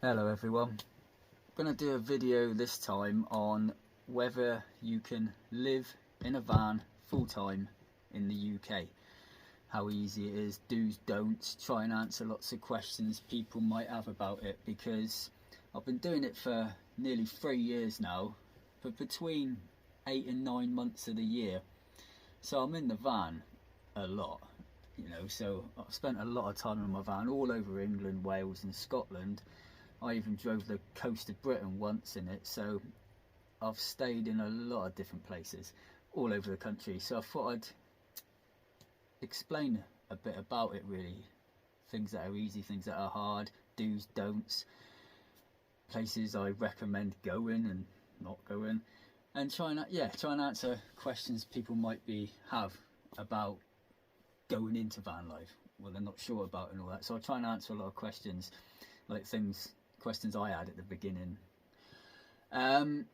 Hello everyone. I'm going to do a video this time on whether you can live in a van full-time in the UK. How easy it is, do's, don'ts, try and answer lots of questions people might have about it, because I've been doing it for nearly 3 years now, but between 8 and 9 months of the year. So I'm in the van a lot, you know, so I've spent a lot of time in my van all over England, Wales and Scotland. I even drove the coast of Britain once in it, so I've stayed in a lot of different places all over the country. So I thought I'd explain a bit about it, really. Things that are easy, things that are hard, do's, don'ts, places I recommend going and not going, and try and answer questions people might have about going into van life, well, they're not sure about and all that. So I try and answer a lot of questions, like questions I had at the beginning. I'm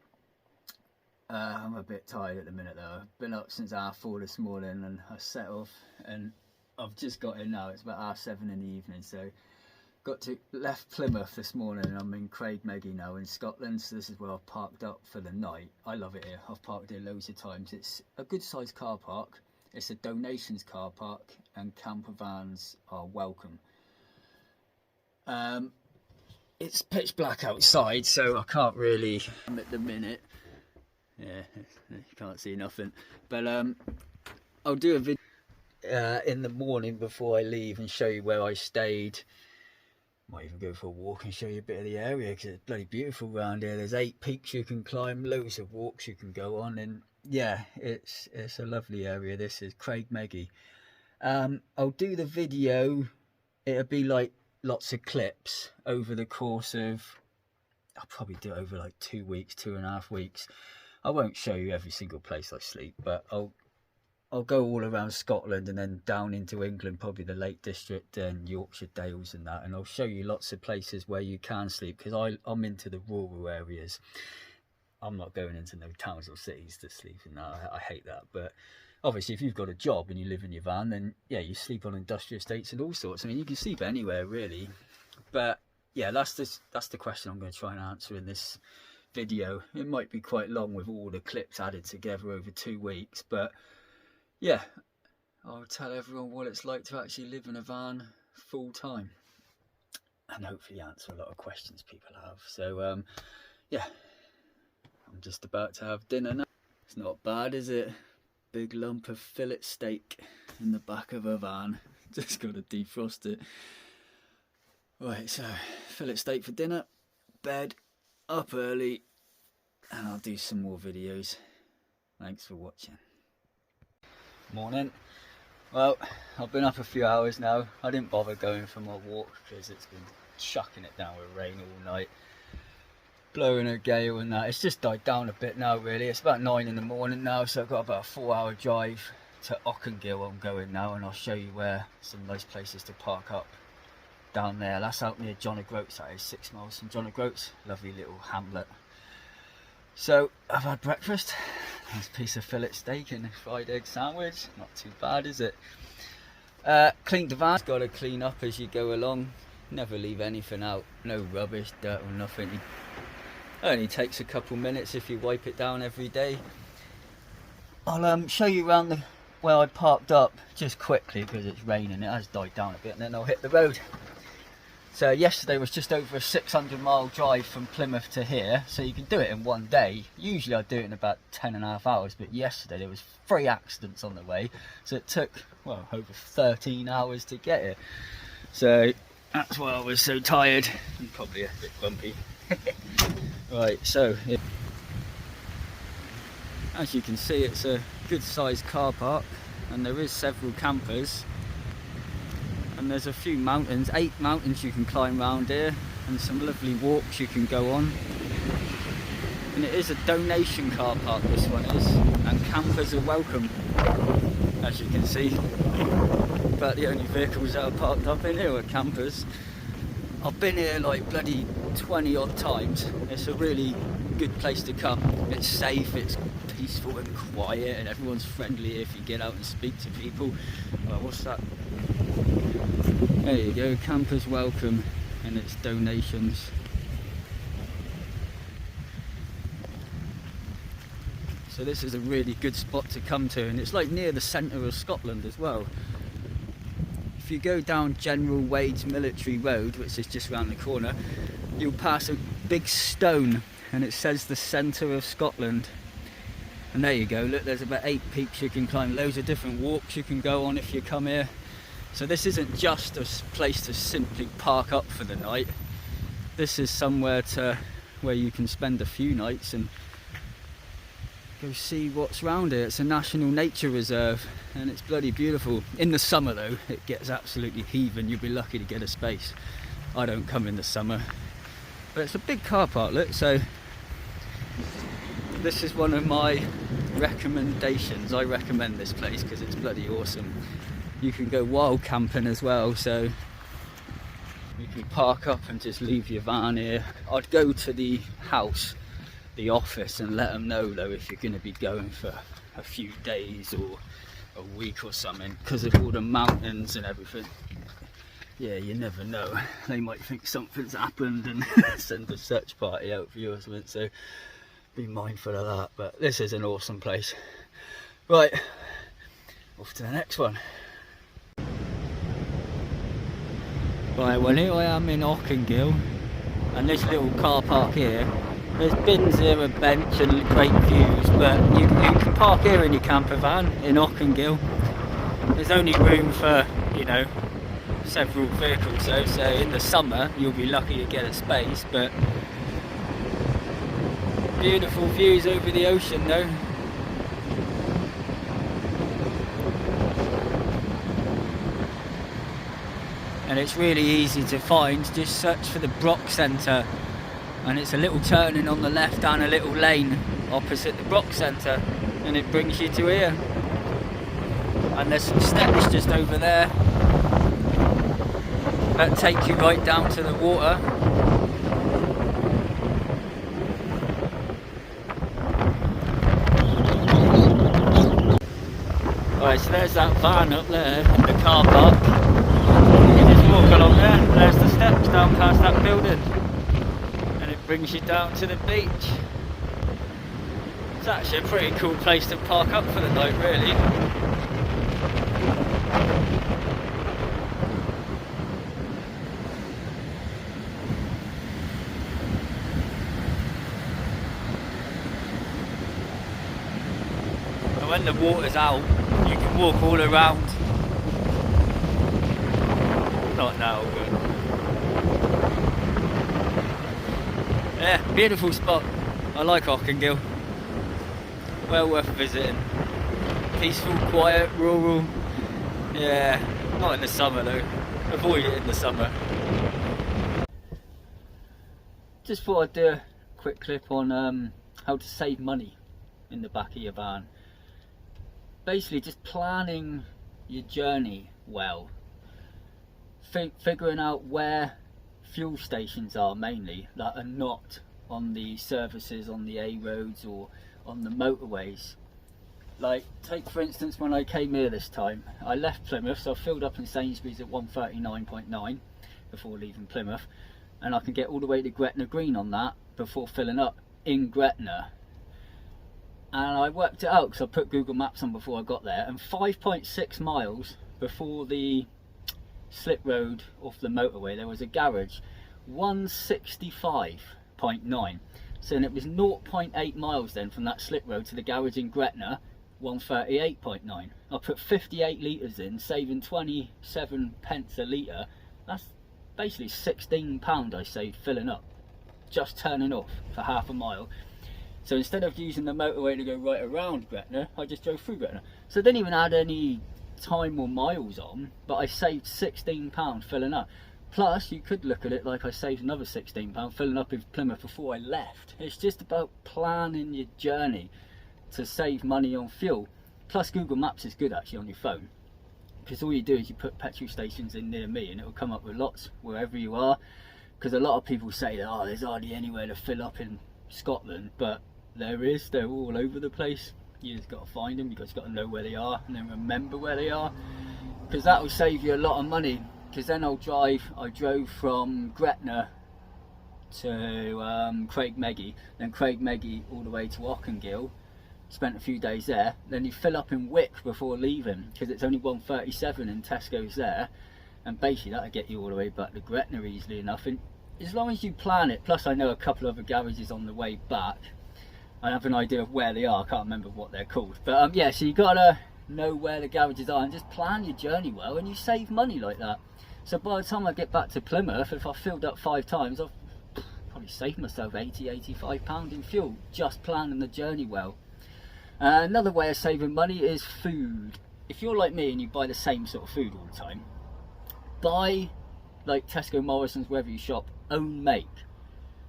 a bit tired at the minute though. I've been up since 4:30 this morning and I set off and I've just got in now. It's about 7:30 in the evening, so left Plymouth this morning and I'm in Craigmeggy now in Scotland. So this is where I've parked up for the night. I love it here. I've parked here loads of times. It's a good sized car park. It's a donations car park and camper vans are welcome. It's pitch black outside, so I can't really at the minute. Yeah, you can't see nothing. But I'll do a video in the morning before I leave and show you where I stayed. Might even go for a walk and show you a bit of the area, because it's bloody beautiful around here. There's 8 peaks you can climb, loads of walks you can go on, and yeah, it's a lovely area. This is Craigmeggy. I'll do the video. It'll be like lots of clips over the course of, I'll probably do it over like 2 weeks, 2.5 weeks. I won't show you every single place I sleep, but I'll go all around Scotland and then down into England, probably the Lake District and Yorkshire Dales and that, and I'll show you lots of places where you can sleep, because I'm into the rural areas. I'm not going into no towns or cities to sleep in that. I hate that. But obviously if you've got a job and you live in your van, then yeah, you sleep on industrial estates and all sorts. I mean, you can sleep anywhere really. But yeah, that's the question I'm going to try and answer in this video. It might be quite long with all the clips added together over 2 weeks, but yeah, I'll tell everyone what it's like to actually live in a van full time and hopefully answer a lot of questions people have. So yeah, I'm just about to have dinner now. It's not bad, is it? Big lump of fillet steak in the back of a van. Just got to defrost it. Right, so fillet steak for dinner, bed, up early, and I'll do some more videos. Thanks for watching. Morning. Well, I've been up a few hours now. I didn't bother going for my walk because it's been chucking it down with rain all night, blowing a gale and that. It's just died down a bit now really. It's about 9 in the morning now, so I've got about a 4-hour drive to Oill I'm going now, and I'll show you where some nice places to park up down there. That's out near John O'Groats. That is 6 miles from John O'Groats. Lovely little hamlet. So I've had breakfast. Nice piece of fillet steak and a fried egg sandwich. Not too bad, is it? Cleaned the van. Got to clean up as you go along. Never leave anything out. No rubbish, dirt or nothing. It only takes a couple minutes if you wipe it down every day. I'll show you around where I parked up just quickly because it's raining. It has died down a bit, and then I'll hit the road. So yesterday was just over a 600-mile drive from Plymouth to here, so you can do it in one day. Usually I do it in about 10.5 hours, but yesterday there was 3 accidents on the way, so it took, well, over 13 hours to get here. So that's why I was so tired and probably a bit bumpy. Right, so as you can see, it's a good sized car park and there is several campers. And there's a few mountains, 8 mountains you can climb around here, and some lovely walks you can go on. And it is a donation car park, this one is, and campers are welcome, as you can see. But the only vehicles that are parked up in here are campers. I've been here like bloody 20 odd times. It's a really good place to come. It's safe, it's peaceful and quiet, and everyone's friendly if you get out and speak to people. Oh, what's that? There you go, campers welcome, and it's donations. So this is a really good spot to come to, and it's like near the centre of Scotland as well. If you go down General Wade's Military Road, which is just round the corner, you'll pass a big stone and it says the centre of Scotland. And there you go, look, there's about 8 peaks you can climb, loads of different walks you can go on if you come here. So this isn't just a place to simply park up for the night. This is somewhere where you can spend a few nights and go see what's around it. It's a national nature reserve and it's bloody beautiful. In the summer though, it gets absolutely heaving. You'll be lucky to get a space. I don't come in the summer. But it's a big car park, look, so this is one of my recommendations. I recommend this place because it's bloody awesome. You can go wild camping as well, so you can park up and just leave your van here. I'd go to the house, the office, and let them know though if you're going to be going for a few days or a week or something, because of all the mountains and everything. Yeah, you never know. They might think something's happened and send a search party out for you or something, so be mindful of that. But this is an awesome place. Right, off to the next one. Right, well here I am in Oill, and this little car park here, there's bins here, a bench and great views, but you can park here in your camper van in Oill. There's only room for, you know, several vehicles though, so in the summer you'll be lucky to get a space, but beautiful views over the ocean though. And it's really easy to find. Just search for the Brock Centre and it's a little turning on the left down a little lane opposite the Brock Centre, and it brings you to here. And there's some steps just over there that take you right down to the water. Right, so there's that van up there in the car park. You just walk along there, there's the steps down past that building, and it brings you down to the beach. It's actually a pretty cool place to park up for the night, really. And when the water's out, you can walk all around. Not now, but yeah, beautiful spot. I like Oill. Well worth visiting. Peaceful, quiet, rural. Yeah, not in the summer though. Avoid it in the summer. Just thought I'd do a quick clip on how to save money in the back of your van. Basically just planning your journey well. Figuring out where fuel stations are mainly that are not on the services on the A roads or on the motorways. Like, take for instance when I came here this time, I left Plymouth, so I filled up in Sainsbury's at 139.9 before leaving Plymouth, and I can get all the way to Gretna Green on that before filling up in Gretna. And I worked it out because I put Google Maps on before I got there, and 5.6 miles before the slip road off the motorway there was a garage, 165.9. So it was 0.8 miles then from that slip road to the garage in Gretna, 138.9. I put 58 litres in, saving 27 pence a litre. That's basically £16 I saved filling up, just turning off for half a mile. So instead of using the motorway to go right around Gretna, I just drove through Gretna. So I didn't even add any time or miles on, but I saved £16 filling up. Plus you could look at it like I saved another £16 filling up in Plymouth before I left. It's just about planning your journey to save money on fuel. Plus Google Maps is good actually on your phone, because all you do is you put petrol stations in near me and it will come up with lots wherever you are. Because a lot of people say that, oh, there's hardly anywhere to fill up in Scotland, but there is. They're all over the place. You just got to find them. You've just got to know where they are and then remember where they are, because that will save you a lot of money. Because then I drove from Gretna to Craigmeggy, then Craigmeggy all the way to Oill, spent a few days there, then you fill up in Wick before leaving, because it's only 1.37 in Tesco's there, and basically that'll get you all the way back to Gretna easily enough. And as long as you plan it, plus I know a couple of other garages on the way back, I have an idea of where they are, I can't remember what they're called, but yeah, so you gotta know where the garages are and just plan your journey well, and you save money like that. So by the time I get back to Plymouth, if I filled up 5 times, I've probably saved myself £80–85 in fuel, just planning the journey well. Another way of saving money is food. If you're like me and you buy the same sort of food all the time, buy, like Tesco, Morrison's, wherever you shop, own make.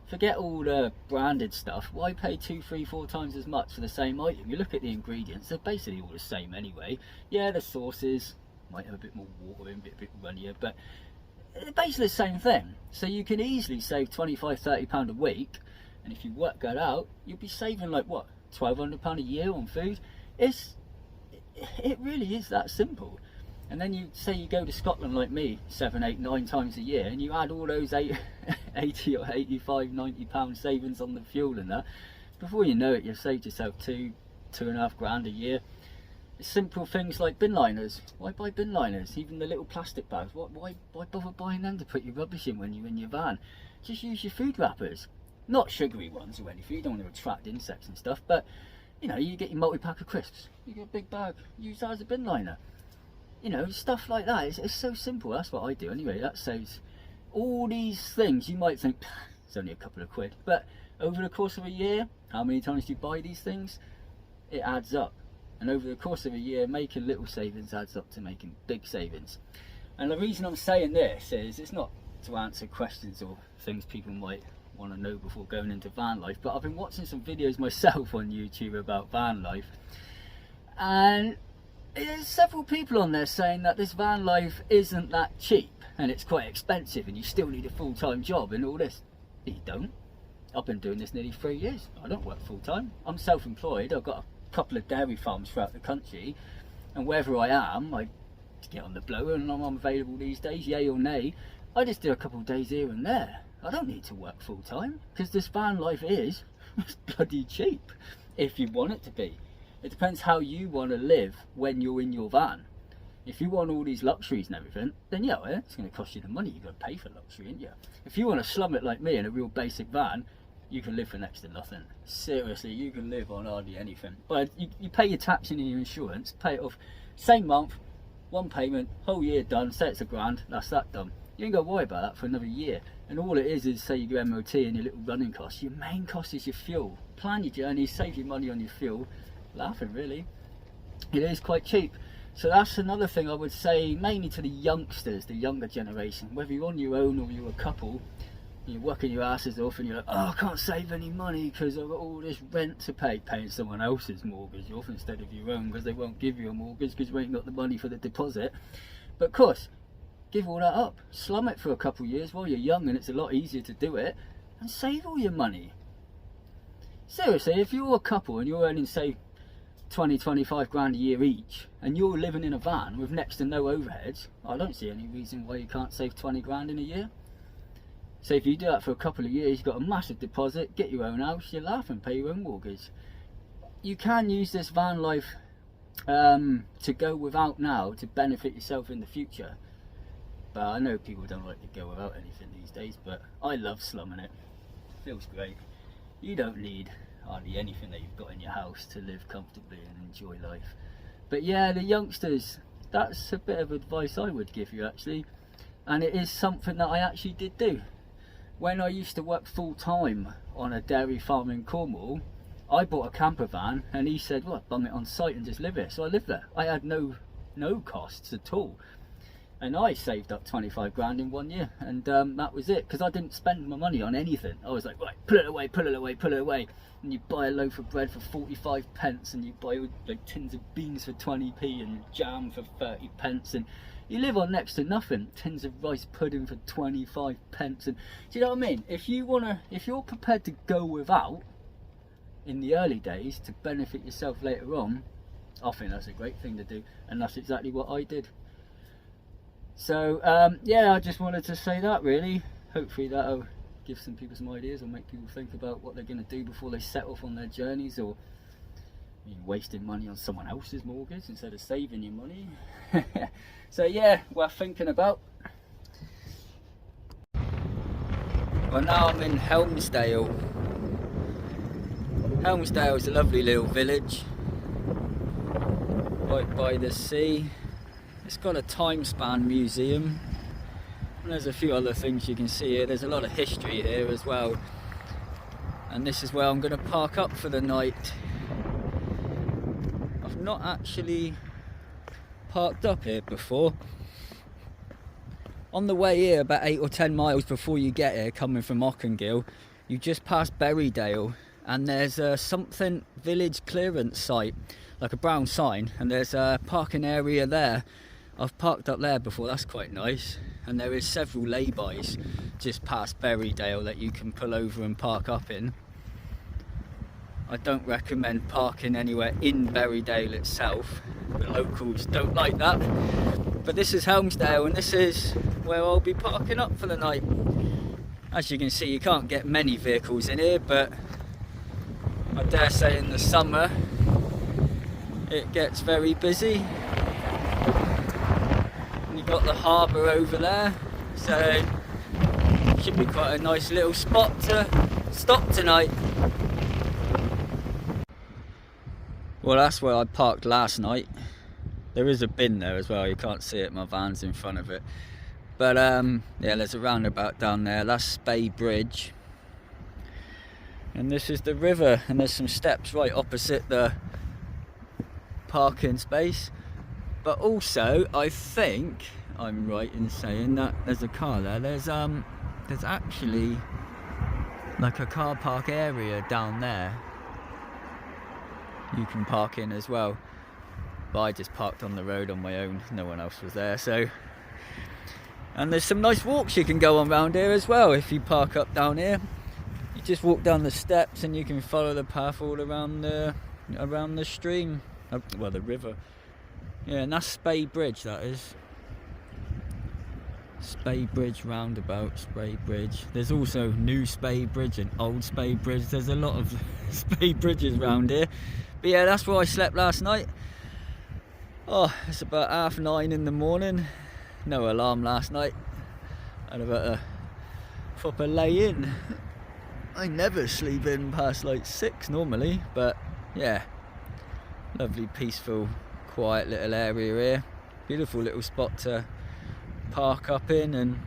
Forget all the branded stuff. Why pay 2, 3, 4 times as much for the same item? You look at the ingredients, they're basically all the same anyway. Yeah, the sauces might have a bit more water in, a bit runnier, but they're basically the same thing. So you can easily save £25–30 a week, and if you work that out, you'll be saving like what, £1,200 a year on food. It really is that simple. And then you say you go to Scotland like me 7, 8, 9 times a year, and you add all those 80 or 85, £90 savings on the fuel and that, before you know it, you've saved yourself 2–2.5 grand a year. Simple things like bin liners. Why buy bin liners? Even the little plastic bags, why bother buying them to put your rubbish in when you're in your van? Just use your food wrappers. Not sugary ones or anything, you don't want to attract insects and stuff, but you know, you get your multi-pack of crisps, you get a big bag, use that as a bin liner. You know, stuff like that. It's so simple. That's what I do anyway. That saves all these things. You might think it's only a couple of quid, but over the course of a year, how many times do you buy these things? It adds up. And over the course of a year, making little savings adds up to making big savings. And the reason I'm saying this is it's not to answer questions or things people might want to know before going into van life, but I've been watching some videos myself on YouTube about van life, and there's several people on there saying that this van life isn't that cheap and it's quite expensive and you still need a full-time job and all this. You don't. I've been doing this nearly 3 years. I don't work full-time. I'm self-employed. I've got a couple of dairy farms throughout the country, and wherever I am, I get on the blower and I'm available these days, yay or nay. I just do a couple of days here and there. I don't need to work full-time because this van life is bloody cheap if you want it to be. It depends how you want to live when you're in your van. If you want all these luxuries and everything, then yeah, well, it's going to cost you the money. You've got to pay for luxury, ain't you? If you want to slum it like me in a real basic van, you can live for next to nothing. Seriously, you can live on hardly anything. But you pay your tax and your insurance, pay it off same month, one payment, whole year done, say it's £1,000, that's that done. You ain't got to worry about that for another year. And all it is say your MOT and your little running costs. Your main cost is your fuel. Plan your journey, save your money on your fuel. Laughing really, it is quite cheap. So that's another thing I would say, mainly to the youngsters, the younger generation, whether you're on your own or you're a couple, you're working your asses off and you're like, oh, I can't save any money because I've got all this rent to pay, paying someone else's mortgage off instead of your own, because they won't give you a mortgage because you ain't got the money for the deposit. But of course, give all that up, slum it for a couple of years while you're young, and it's a lot easier to do it, and save all your money. Seriously, if you're a couple and you're earning, say, 20–25 grand a year each, and you're living in a van with next to no overheads, I don't see any reason why you can't save 20 grand in a year. So if you do that for a couple of years, you've got a massive deposit, get your own house, you're laughing, pay your own mortgage. You can use this van life to go without now to benefit yourself in the future. But I know people don't like to go without anything these days, but I love slumming it. Feels great. You don't need hardly anything that you've got in your house to live comfortably and enjoy life. But yeah, the youngsters, that's a bit of advice I would give you actually, and it is something that I actually did do. When I used to work full-time on a dairy farm in Cornwall, I bought a camper van and he said, well, bung it on site and just live here. So I lived there. I had no costs at all. And I saved up 25 grand in 1 year, and that was it, because I didn't spend my money on anything. I was like, right, put it away, put it away, put it away. And you buy a loaf of bread for 45 pence, and you buy like tins of beans for 20p and jam for 30 pence, and you live on next to nothing. Tins of rice pudding for 25 pence. And do you know what I mean? If you're prepared to go without in the early days to benefit yourself later on, I think that's a great thing to do, and that's exactly what I did. So yeah, I just wanted to say that really. Hopefully that'll give some people some ideas or make people think about what they're going to do before they set off on their journeys, or you're wasting money on someone else's mortgage instead of saving your money. So yeah, worth thinking about. Well, now I'm in Helmsdale. Helmsdale is a lovely little village right by the sea. It's got a time span museum, and there's a few other things you can see here. There's a lot of history here as well, and this is where I'm going to park up for the night. I've not actually parked up here before. On the way here, about 8 or 10 miles before you get here, coming from Oill, you just pass Berrydale, and there's a something village clearance site, like a brown sign, and there's a parking area there. I've parked up there before, that's quite nice. And there is several laybys just past Berrydale that you can pull over and park up in. I don't recommend parking anywhere in Berrydale itself, the locals don't like that. But this is Helmsdale, and this is where I'll be parking up for the night. As you can see, you can't get many vehicles in here, but I dare say in the summer it gets very busy. And you've got the harbour over there, so should be quite a nice little spot to stop tonight. Well, that's where I parked last night. There is a bin there as well, you can't see it, my van's in front of it. But yeah, there's a roundabout down there, that's Spay Bridge. And this is the river, and there's some steps right opposite the parking space. But also, I think I'm right in saying that there's a car there. There's actually like a car park area down there you can park in as well. But I just parked on the road on my own, no one else was there. So, and there's some nice walks you can go on around here as well if you park up down here. You just walk down the steps and you can follow the path all around the stream, well, the river. Yeah, and that's Spay Bridge, that is. Spay Bridge roundabout, Spay Bridge. There's also New Spay Bridge and Old Spay Bridge. There's a lot of Spay Bridges around here. But yeah, that's where I slept last night. Oh, it's about 9:30 in the morning. No alarm last night. Had about a proper lay in. I never sleep in past like 6 normally, but yeah, lovely, peaceful, quiet little area here. Beautiful little spot to park up in and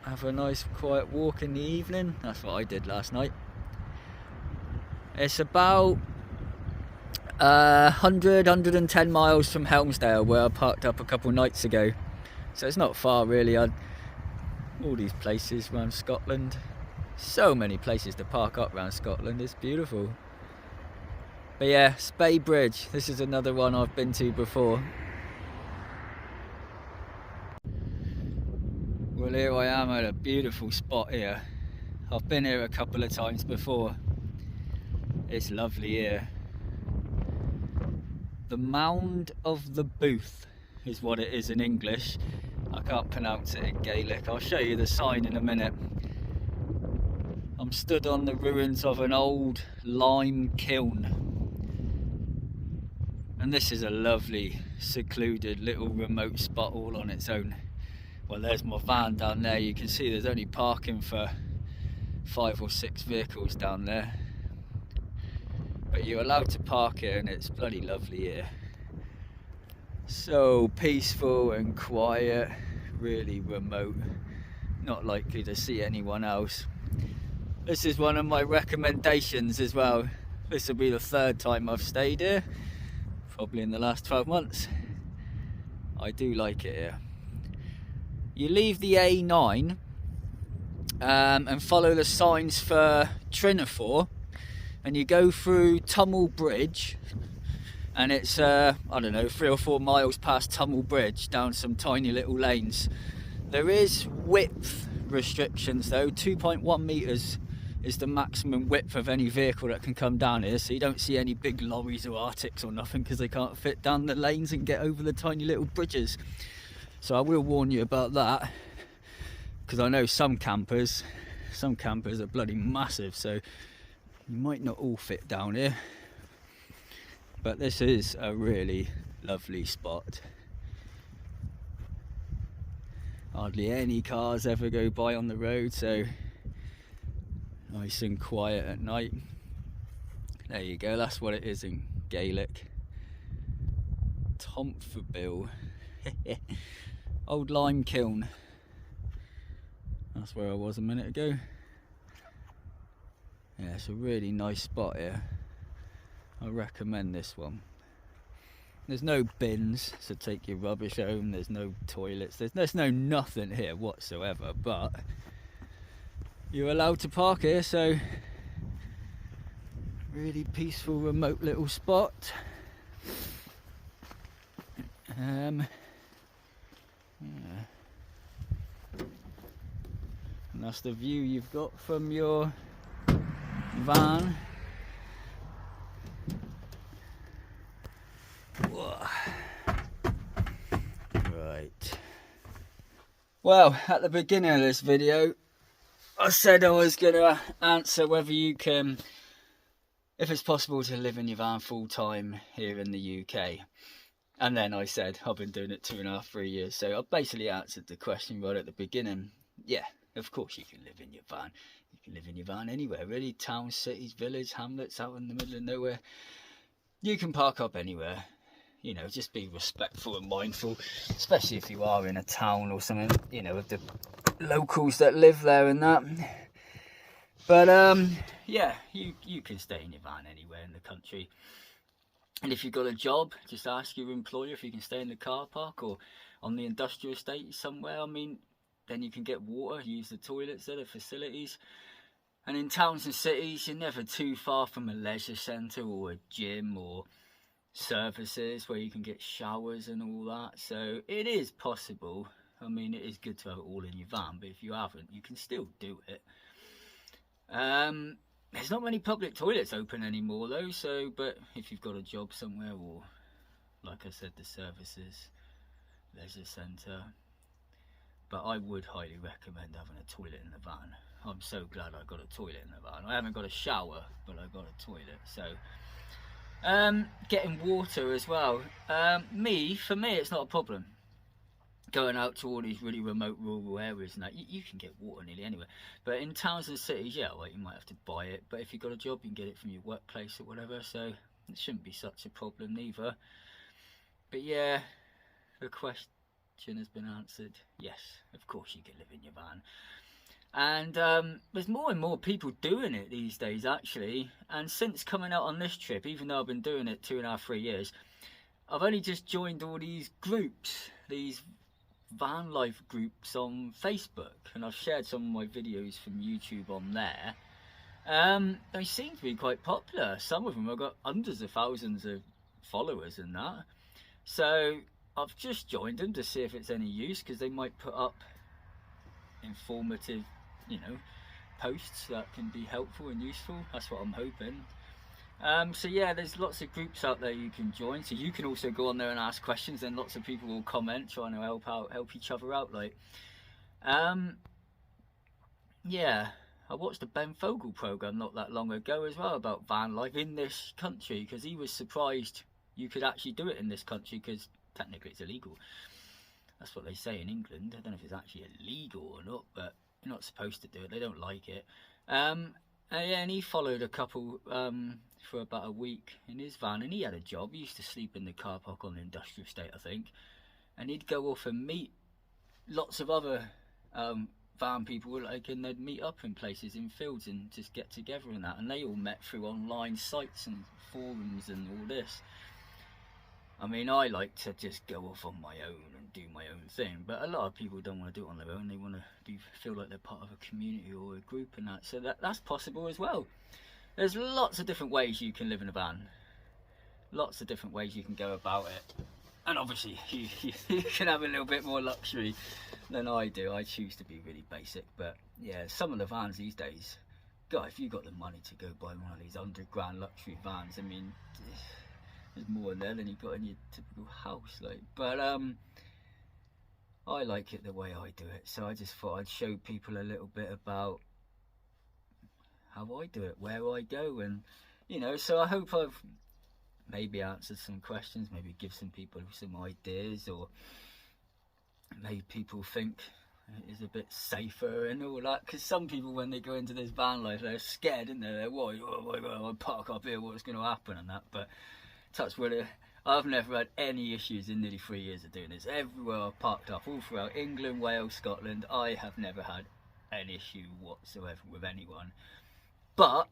have a nice quiet walk in the evening. That's what I did last night. It's about 110 miles from Helmsdale, where I parked up a couple nights ago, so it's not far really. All these places around Scotland, so many places to park up around Scotland, it's beautiful. But yeah, Spay Bridge, this is another one I've been to before. Well, here I am at a beautiful spot here. I've been here a couple of times before. It's lovely here. The Mound of the Booth is what it is in English. I can't pronounce it in Gaelic. I'll show you the sign in a minute. I'm stood on the ruins of an old lime kiln. And this is a lovely, secluded little remote spot all on its own. Well, there's my van down there. You can see there's only parking for 5 or 6 vehicles down there. But you're allowed to park here, and it's bloody lovely here. So peaceful and quiet, really remote. Not likely to see anyone else. This is one of my recommendations as well. This will be the 3rd time I've stayed here, probably in the last 12 months. I do like it here. You leave the A9 and follow the signs for Trinafor, and you go through Tomphubil Bridge, and it's I don't know, 3 or 4 miles past Tomphubil Bridge, down some tiny little lanes. There is width restrictions though. 2.1 metres is the maximum width of any vehicle that can come down here, so you don't see any big lorries or Arctics or nothing, because they can't fit down the lanes and get over the tiny little bridges. So I will warn you about that, because I know some campers are bloody massive, so you might not all fit down here. But this is a really lovely spot. Hardly any cars ever go by on the road, so nice and quiet at night. There you go, that's what it is in Gaelic. Tomphubil. Old lime kiln. That's where I was a minute ago. Yeah, it's a really nice spot here. I recommend this one. There's no bins to take your rubbish home. There's no toilets. There's no nothing here whatsoever. But you're allowed to park here, so really peaceful, remote little spot. Yeah. And that's the view you've got from your van. Right. Well, at the beginning of this video, I said I was going to answer whether you can, if it's possible to live in your van full time here in the UK. And then I said I've been doing it 2.5, 3 years. So I basically answered the question right at the beginning. Yeah, of course you can live in your van. You can live in your van anywhere, really. Towns, cities, villages, hamlets, out in the middle of nowhere. You can park up anywhere. You know, just be respectful and mindful, especially if you are in a town or something, you know, with the locals that live there and that. But yeah, you can stay in your van anywhere in the country. And if you've got a job, just ask your employer if you can stay in the car park or on the industrial estate somewhere. I mean, then you can get water, use the toilets there, the facilities. And in towns and cities, you're never too far from a leisure centre or a gym or services where you can get showers and all that. So it is possible. I mean, it is good to have it all in your van, but if you haven't, you can still do it. There's not many public toilets open anymore though, so, but if you've got a job somewhere or, like I said, the services, leisure centre. But I would highly recommend having a toilet in the van. I'm so glad I got a toilet in the van. I haven't got a shower, but I got a toilet. So getting water as well. For me it's not a problem. Going out to all these really remote rural areas and that, you can get water nearly anywhere. But in towns and cities, yeah, well, you might have to buy it. But if you've got a job, you can get it from your workplace or whatever. So it shouldn't be such a problem neither. But yeah, the question has been answered. Yes, of course you can live in your van. And there's more and more people doing it these days, actually. And since coming out on this trip, even though I've been doing it 2.5, 3 years, I've only just joined all these groups, these van life groups on Facebook, and I've shared some of my videos from YouTube on there. They seem to be quite popular. Some of them have got hundreds of thousands of followers and that. So I've just joined them to see if it's any use, because they might put up informative, you know, posts that can be helpful and useful. That's what I'm hoping. So yeah, there's lots of groups out there you can join, so you can also go on there and ask questions, and lots of people will comment trying to help each other out. Like yeah, I watched the Ben Fogle program not that long ago as well about van life in this country, because he was surprised you could actually do it in this country, because technically it's illegal. That's what they say in England. I don't know if it's actually illegal or not, but you're not supposed to do it. They don't like it. And he followed a couple for about a week in his van, and he had a job. He used to sleep in the car park on the industrial estate, I think, and he'd go off and meet lots of other van people, like, and they'd meet up in places in fields and just get together and that, and they all met through online sites and forums and all this. I mean, I like to just go off on my own and do my own thing, but a lot of people don't want to do it on their own. They want to feel like they're part of a community or a group and that, so that's possible as well. There's lots of different ways you can live in a van. Lots of different ways you can go about it. And obviously, you can have a little bit more luxury than I do. I choose to be really basic, but yeah, some of the vans these days, God, if you've got the money to go buy one of these 100 grand luxury vans, I mean, there's more in there than you've got in your typical house, like. But I like it the way I do it, so I just thought I'd show people a little bit about how I do it, where I go, and you know. So I hope I've maybe answer some questions, maybe give some people some ideas, or maybe people think it is a bit safer and all that, because some people, when they go into this van life, they're scared, aren't they? They're worried, oh my god, I'll park up here, what's going to happen and that. But touch wood, I've never had any issues in nearly 3 years of doing this. Everywhere I've parked up, all throughout England, Wales, Scotland, I have never had an issue whatsoever with anyone. But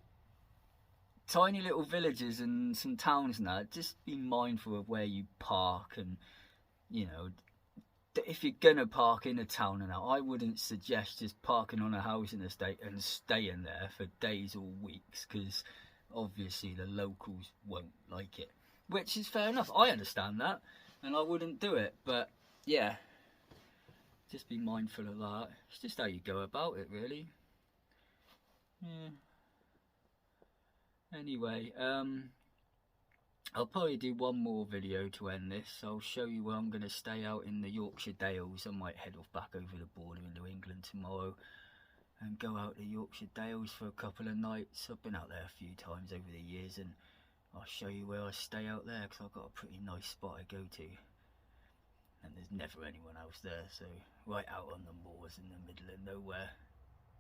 tiny little villages and some towns now, just be mindful of where you park, and you know, if you're gonna park in a town and I wouldn't suggest just parking on a housing estate and staying there for days or weeks, because obviously the locals won't like it, which is fair enough. I understand that, and I wouldn't do it. But yeah, just be mindful of that. It's just how you go about it, really. Yeah. Anyway, I'll probably do one more video to end this. I'll show you where I'm going to stay out in the Yorkshire Dales. I might head off back over the border into England tomorrow and go out to Yorkshire Dales for a couple of nights. I've been out there a few times over the years, and I'll show you where I stay out there, because I've got a pretty nice spot I go to. And there's never anyone else there, so right out on the moors in the middle of nowhere,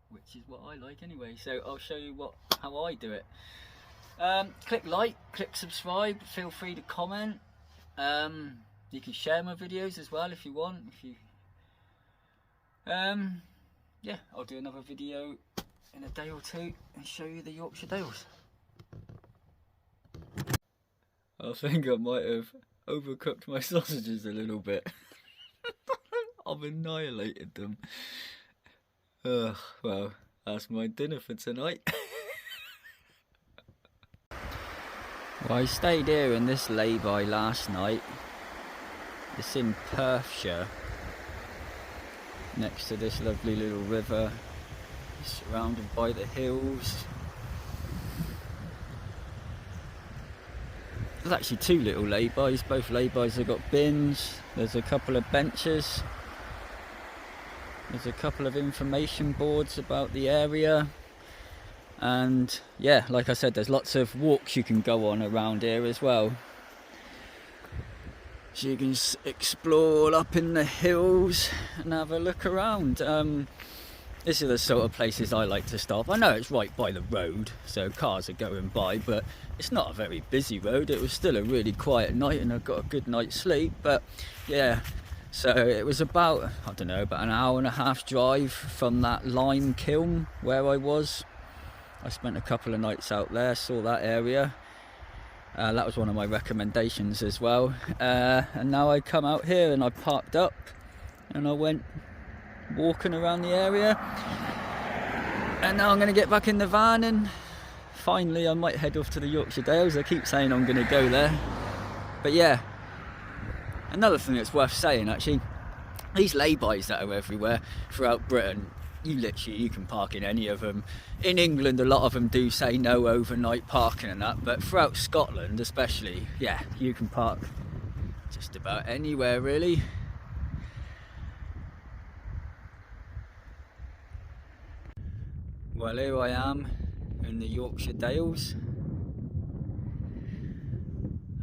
which is what I like anyway. So I'll show you how I do it. Click like, click subscribe, feel free to comment. You can share my videos as well if you want. Yeah, I'll do another video in a day or two and show you the Yorkshire Dales. I think I might have overcooked my sausages a little bit. I've annihilated them. Well, that's my dinner for tonight. Well, I stayed here in this layby last night. It's in Perthshire, next to this lovely little river, surrounded by the hills. There's actually two little laybys. Both laybys have got bins. There's a couple of benches. There's a couple of information boards about the area. And yeah, like I said, there's lots of walks you can go on around here as well. So you can explore up in the hills and have a look around. This is the sort of places I like to stop. I know it's right by the road, so cars are going by, but it's not a very busy road. It was still a really quiet night and I got a good night's sleep. But yeah, so it was about, I don't know, about an hour and a half drive from that lime kiln where I was. I spent a couple of nights out there, saw that area. That was one of my recommendations as well. And now I come out here and I parked up and I went walking around the area. And now I'm going to get back in the van and finally I might head off to the Yorkshire Dales. I keep saying I'm going to go there. But yeah, another thing that's worth saying actually, these laybys that are everywhere throughout Britain, you can park in any of them. In England, a lot of them do say no overnight parking and that, but throughout Scotland especially, yeah, you can park just about anywhere really. Well, here I am in the Yorkshire Dales.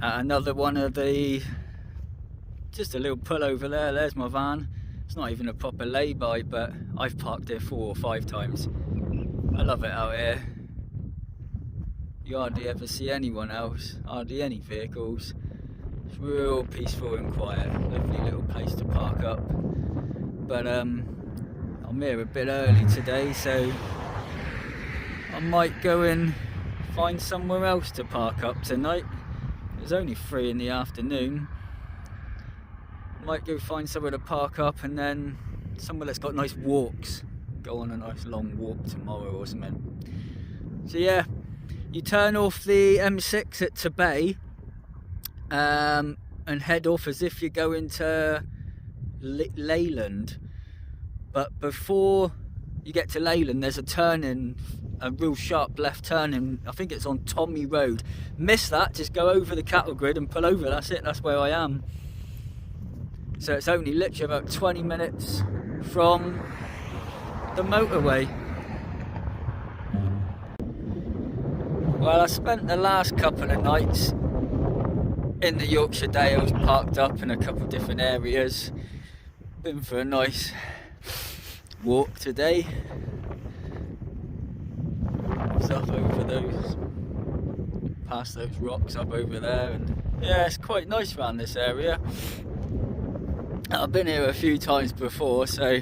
Another one of the, just a little pull over there, there's my van. It's not even a proper lay-by, but I've parked here 4 or 5 times. I love it out here. You hardly ever see anyone else, hardly any vehicles. It's real peaceful and quiet, lovely little place to park up. But I'm here a bit early today, so I might go and find somewhere else to park up tonight. It's only 3 in the afternoon. Might go find somewhere to park up and then somewhere that's got nice walks. Go on a nice long walk tomorrow or something. So yeah, you turn off the M6 at Spay and head off as if you're going to Leyland. But before you get to Leyland, there's a turning, a real sharp left turning. I think it's on Tommy Road. Miss that, just go over the cattle grid and pull over. That's it, that's where I am. So it's only literally about 20 minutes from the motorway. Well, I spent the last couple of nights in the Yorkshire Dales, parked up in a couple of different areas. Been for a nice walk today. It's up over those, past those rocks up over there, and yeah, it's quite nice around this area. I've been here a few times before, so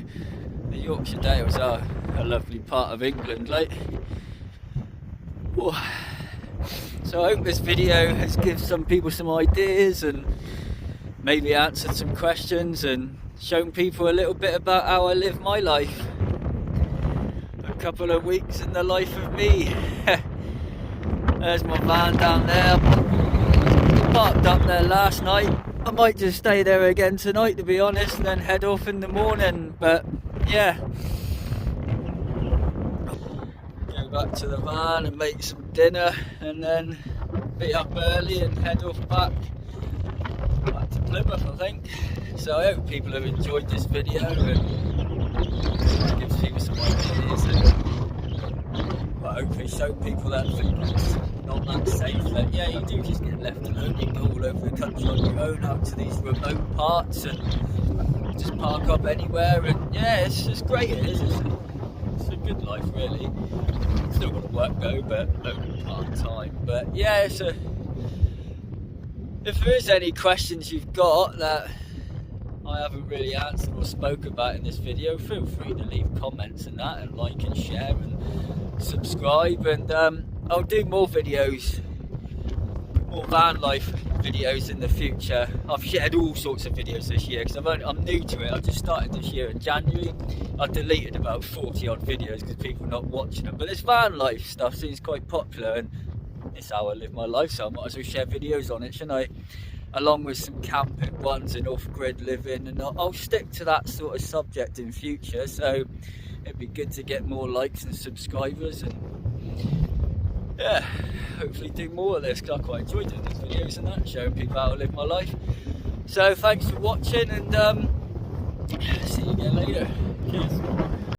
the Yorkshire Dales are a lovely part of England, like. Whoa. So I hope this video has given some people some ideas and maybe answered some questions and shown people a little bit about how I live my life. A couple of weeks in the life of me. There's my van down there. Parked up there last night. I might just stay there again tonight, to be honest, and then head off in the morning. But yeah, go back to the van and make some dinner, and then be up early and head off back to Plymouth, I think. So I hope people have enjoyed this video and gives people some ideas, and hopefully show people that it's not that safe, that yeah, you do just get left alone. You can go all over the country on your own, out to these remote parts, and just park up anywhere, and yeah, it's just great. It is. It's a good life, really. Still got to work though, but only part time. But yeah, it's a. If there is any questions you've got that I haven't really answered or spoke about in this video, feel free to leave comments and that, and like and share and subscribe, and I'll do more videos, more van life videos in the future. I've shared all sorts of videos this year because I'm new to it. I just started this year in January. I deleted about 40 odd videos because people are not watching them, but this van life stuff seems quite popular, and it's how I live my life, so I might as well share videos on it, shouldn't I? Along with some camping ones and off-grid living, and I'll stick to that sort of subject in future, so it'd be good to get more likes and subscribers, and yeah, hopefully do more of this, because I quite enjoy doing these videos and that, showing people how to live my life. So thanks for watching, and see you again later. Cheers.